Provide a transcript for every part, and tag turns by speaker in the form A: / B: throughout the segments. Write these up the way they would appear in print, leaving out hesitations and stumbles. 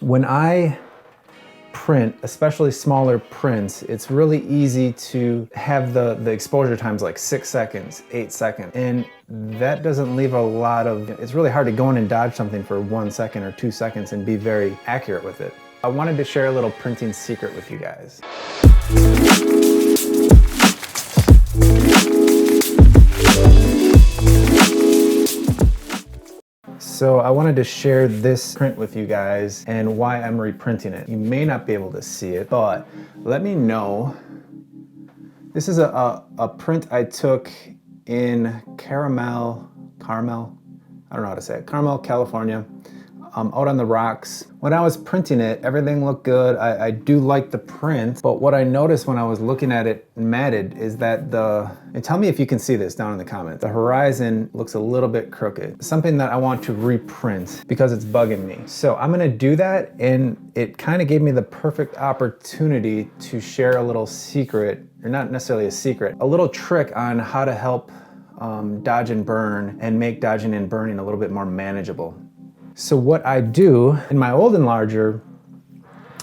A: When I print, especially smaller prints, it's really easy to have the exposure times like 6 seconds, 8 seconds, and that doesn't leave a lot of, it's really hard to go in and dodge something for 1 second or 2 seconds and be very accurate with it. I wanted to share a little printing secret with you guys. So I wanted to share this print with you guys and why I'm reprinting it. You may not be able to see it, but let me know. This is a print I took in Carmel, I don't know how to say it, Carmel, California, out on the rocks. When I was printing it, everything looked good. I do like the print, but what I noticed when I was looking at it matted is that and tell me if you can see this down in the comments, the horizon looks a little bit crooked. Something that I want to reprint because it's bugging me. So I'm gonna do that, and it kind of gave me the perfect opportunity to share a little secret, or not necessarily a secret, a little trick on how to help dodge and burn and make dodging and burning a little bit more manageable. So what I do, in my old enlarger,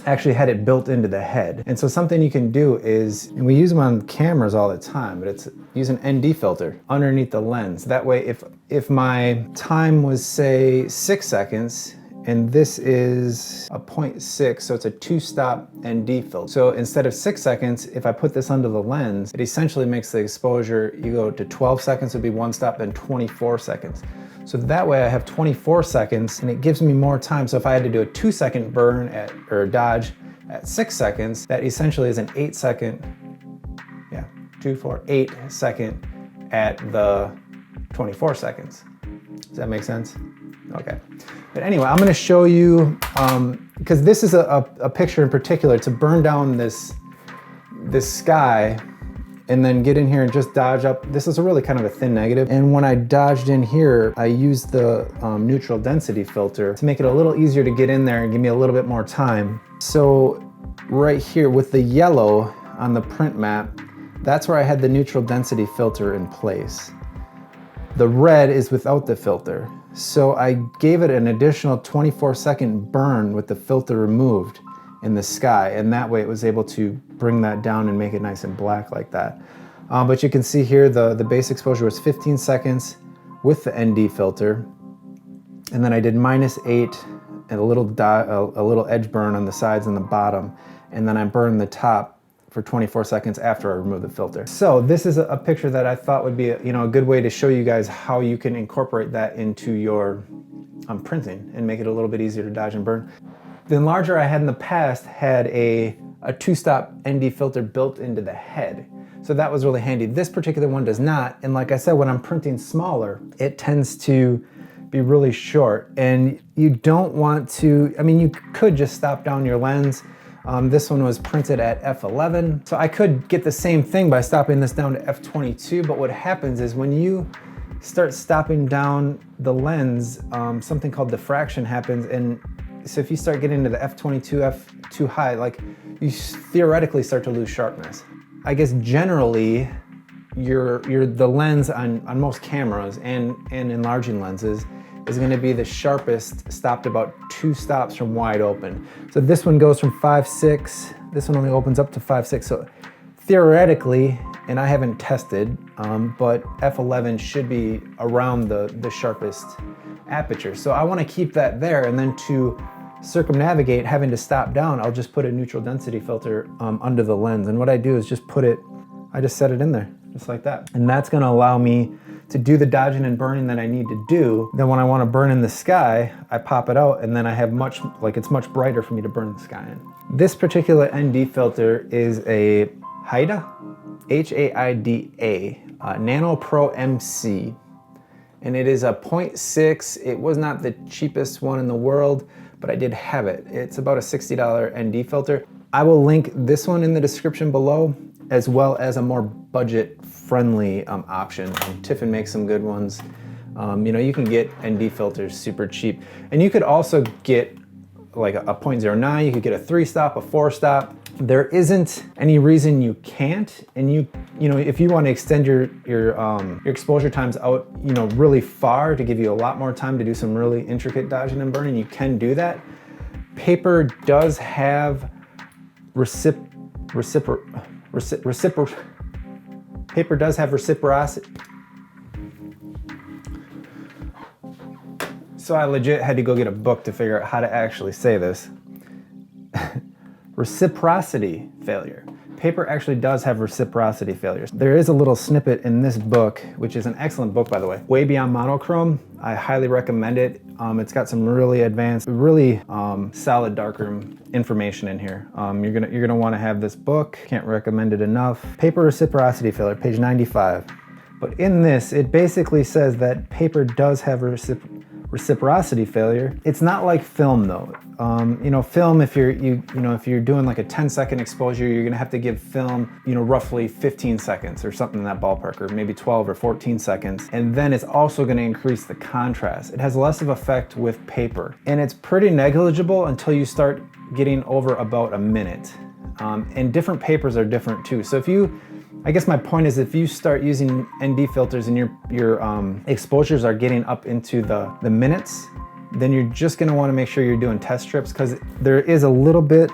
A: actually had it built into the head. And so something you can do is, and we use them on cameras all the time, but it's use an ND filter underneath the lens. That way, if my time was, say, 6 seconds, and this is a 0.6, so it's a 2-stop ND filter. So instead of 6 seconds, if I put this under the lens, it essentially makes the exposure, you go to 12 seconds would be 1 stop, then 24 seconds. So that way I have 24 seconds, and it gives me more time. So if I had to do a 2-second burn or dodge at 6 seconds, that essentially is an 8-second, 8-second at the 24 seconds. Does that make sense? Okay. But anyway, I'm gonna show you, because this is a picture in particular, to burn down this sky and then get in here and just dodge up. This is a really kind of a thin negative. And when I dodged in here, I used the neutral density filter to make it a little easier to get in there and give me a little bit more time. So right here with the yellow on the print map, that's where I had the neutral density filter in place. The red is without the filter. So I gave it an additional 24-second burn with the filter removed in the sky, and that way it was able to bring that down and make it nice and black like that. But you can see here the base exposure was 15 seconds with the ND filter, and then I did -8 and a little edge burn on the sides and the bottom, and then I burned the top for 24 seconds after I removed the filter. So this is a picture that I thought would be a good way to show you guys how you can incorporate that into your printing and make it a little bit easier to dodge and burn. The enlarger I had in the past had a 2-stop ND filter built into the head. So that was really handy. This particular one does not. And like I said, when I'm printing smaller, it tends to be really short. And you don't want to, I mean, you could just stop down your lens. This one was printed at f11. So I could get the same thing by stopping this down to f22. But what happens is when you start stopping down the lens, something called diffraction happens. And so if you start getting into the f22, f too high, like you theoretically start to lose sharpness. I guess generally, the lens on most cameras and enlarging lenses is going to be the sharpest stopped about 2 stops from wide open. So this one goes from 5.6. This one only opens up to 5.6. So theoretically, and I haven't tested, but f11 should be around the sharpest aperture. So I want to keep that there, and then to circumnavigate having to stop down, I'll just put a neutral density filter under the lens. And what I do is just I just set it in there, just like that. And that's going to allow me to do the dodging and burning that I need to do. Then when I want to burn in the sky, I pop it out, and then I have it's much brighter for me to burn the sky in. This particular ND filter is a Haida, H-A-I-D-A, Nano Pro MC. And it is a 0.6. It was not the cheapest one in the world, but I did have it. It's about a $60 ND filter. I will link this one in the description below, as well as a more budget-friendly option. Tiffin makes some good ones. You can get ND filters super cheap. And you could also get like a 0.09, you could get a 3-stop, a 4-stop. There isn't any reason you can't, and if you want to extend your exposure times out, really far to give you a lot more time to do some really intricate dodging and burning, you can do that. Paper does have paper does have reciprocity. So I legit had to go get a book to figure out how to actually say this. Reciprocity failure. Paper actually does have reciprocity failures. There is a little snippet in this book, which is an excellent book, by the way. Way Beyond Monochrome. I highly recommend it. It's got some really advanced, really solid darkroom information in here. You're gonna want to have this book. Can't recommend it enough. Paper reciprocity failure, page 95. But in this, it basically says that paper does have reciprocity failure. It's not like film though. Film, if you're doing like a 10-second exposure, you're gonna have to give film, roughly 15 seconds or something in that ballpark, or maybe 12 or 14 seconds. And then it's also gonna increase the contrast. It has less of effect with paper. And it's pretty negligible until you start getting over about a minute. And different papers are different too. So I guess my point is, if you start using ND filters and your exposures are getting up into the minutes, then you're just gonna wanna make sure you're doing test strips, because there is a little bit,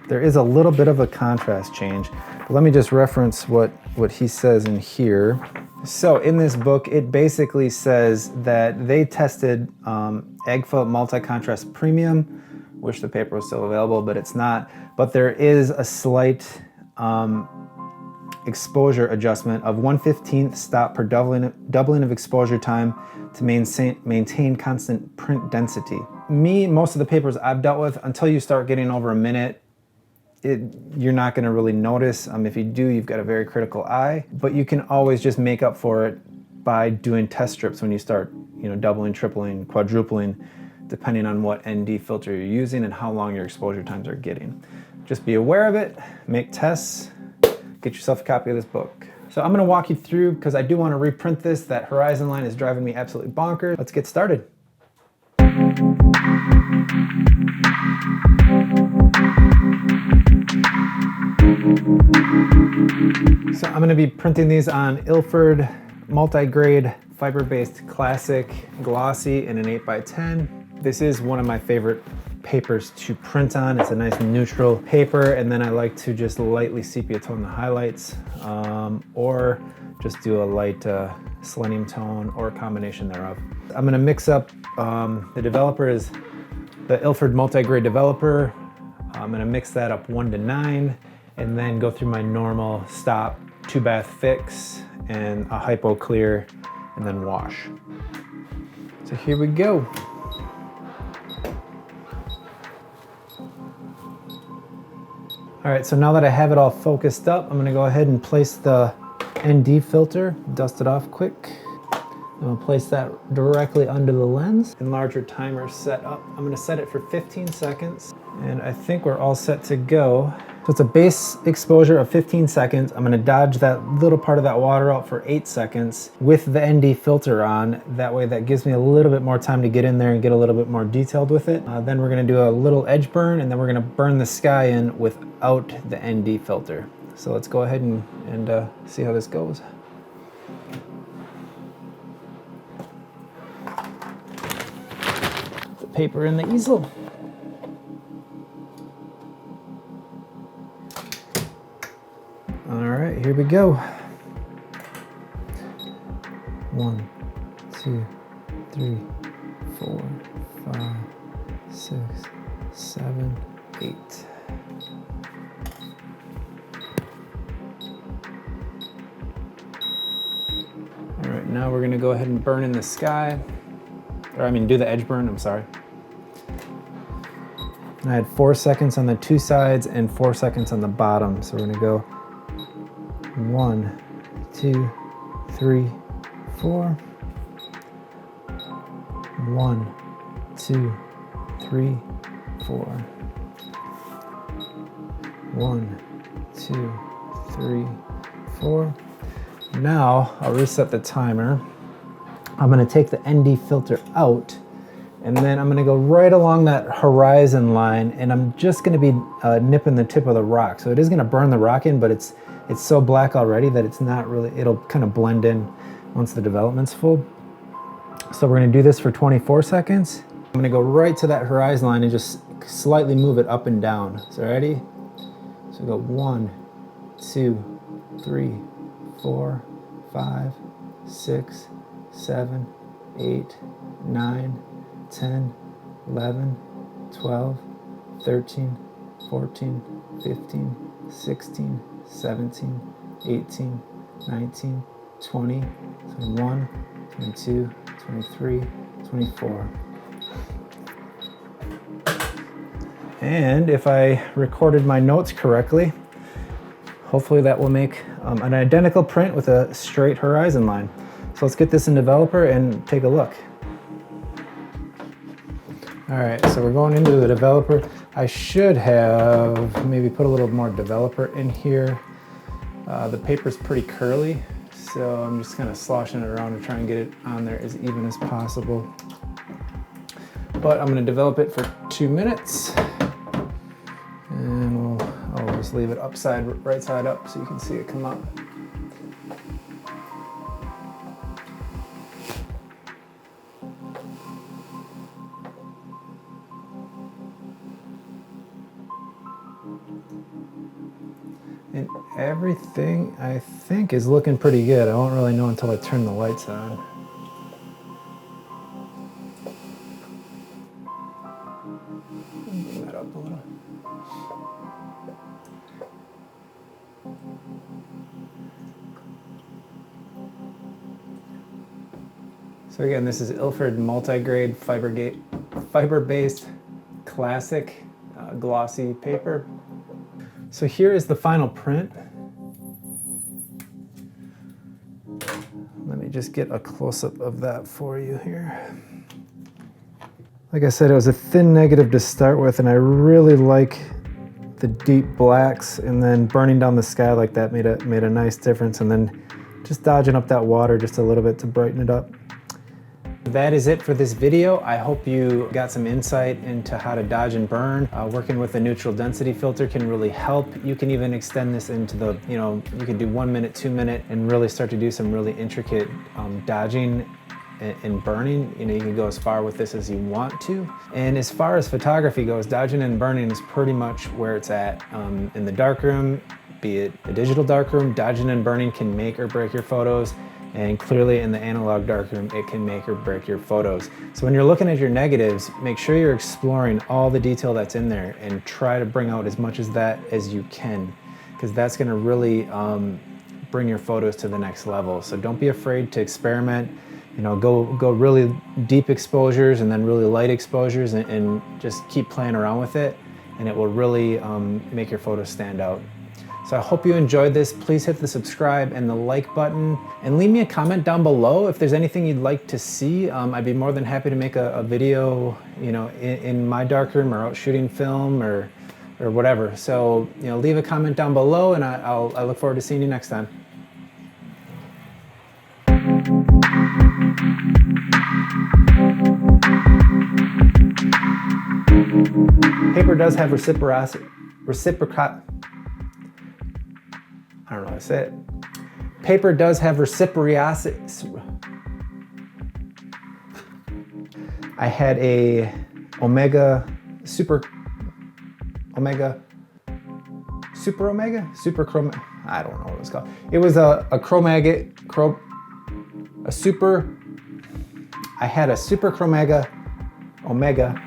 A: there is a little bit of a contrast change. But let me just reference what he says in here. So in this book, it basically says that they tested Agfa multi-contrast premium. Wish the paper was still available, but it's not. But there is a slight exposure adjustment of 1/15 stop per doubling of exposure time to maintain constant print density. Most of the papers I've dealt with, until you start getting over a minute, you're not going to really notice. If you do, you've got a very critical eye, but you can always just make up for it by doing test strips when you start, doubling, tripling, quadrupling, depending on what ND filter you're using and how long your exposure times are getting. Just be aware of it, make tests, get yourself a copy of this book. So I'm gonna walk you through, because I do want to reprint this. That horizon line is driving me absolutely bonkers. Let's get started. So I'm gonna be printing these on Ilford multi-grade fiber-based classic glossy in an 8x10. This is one of my favorite papers to print on. It's a nice neutral paper, and then I like to just lightly sepia tone the highlights, or just do a light selenium tone, or a combination thereof. I'm gonna mix up, the developer is the Ilford multi-grade developer. I'm gonna mix that up 1 to 9, and then go through my normal stop 2-bath fix and a hypo clear, and then wash. So here we go. All right, so now that I have it all focused up, I'm gonna go ahead and place the ND filter, dust it off quick. I'm gonna place that directly under the lens. Enlarger timer set up. I'm gonna set it for 15 seconds, and I think we're all set to go. So it's a base exposure of 15 seconds. I'm gonna dodge that little part of that water out for 8 seconds with the ND filter on. That way that gives me a little bit more time to get in there and get a little bit more detailed with it. Then we're gonna do a little edge burn, and then we're gonna burn the sky in without the ND filter. So let's go ahead and see how this goes. Put the paper in the easel. All right, here we go. 1, 2, 3, 4, 5, 6, 7, 8. All right, now we're gonna go ahead and burn in the sky. Do the edge burn, I'm sorry. I had 4 seconds on the 2 sides and 4 seconds on the bottom. So we're gonna go 1, 2, 3, 4. 1, 2, 3, 4. 1, 2, 3, 4. Now I'll reset the timer. I'm gonna take the ND filter out, and then I'm gonna go right along that horizon line, and I'm just gonna be nipping the tip of the rock. So it is gonna burn the rock in, but it's so black already that it's not really, it'll kind of blend in once the development's full. So we're gonna do this for 24 seconds, I'm gonna go right to that horizon line and just slightly move it up and down. So ready? So go 1, 2, 3, 4, 5, 6, 7, 8, 9, 10, 11, 12, 13, 14, 15, 16, 17, 18, 19, 20, 21, 22, 23, 24. And if I recorded my notes correctly, hopefully that will make an identical print with a straight horizon line. So let's get this in Developer and take a look. All right, so we're going into the Developer. I should have maybe put a little more Developer in here. The paper's pretty curly, so I'm just kind of sloshing it around to try and get it on there as even as possible. But I'm going to develop it for 2 minutes, and I'll just leave it right side up so you can see it come up. And everything, I think, is looking pretty good. I won't really know until I turn the lights on. Bring that up a little. So again, this is Ilford multi-grade fiber-based classic glossy paper. So here is the final print. Let me just get a close-up of that for you here. Like I said, it was a thin negative to start with, and I really like the deep blacks, and then burning down the sky like that made a nice difference, and then just dodging up that water just a little bit to brighten it up. That is it for this video. I hope you got some insight into how to dodge and burn. Working with a neutral density filter can really help. You can even extend this into the, you can do 1 minute, 2 minute, and really start to do some really intricate dodging and burning. You can go as far with this as you want to. And as far as photography goes, dodging and burning is pretty much where it's at. In the darkroom, be it a digital darkroom, dodging and burning can make or break your photos. And clearly in the analog darkroom, it can make or break your photos. So when you're looking at your negatives, make sure you're exploring all the detail that's in there and try to bring out as much as that as you can, because that's gonna really bring your photos to the next level. So don't be afraid to experiment. Go really deep exposures and then really light exposures, and just keep playing around with it, and it will really make your photos stand out. So I hope you enjoyed this. Please hit the subscribe and the like button, and leave me a comment down below if there's anything you'd like to see. I'd be more than happy to make a video, in my darkroom or out shooting film or whatever. So, leave a comment down below, and I look forward to seeing you next time. Paper does have reciprocity. I don't know how to say it. Paper does have reciprocity. I had a super chroma. I don't know what it was called. It was I had a super chromega omega.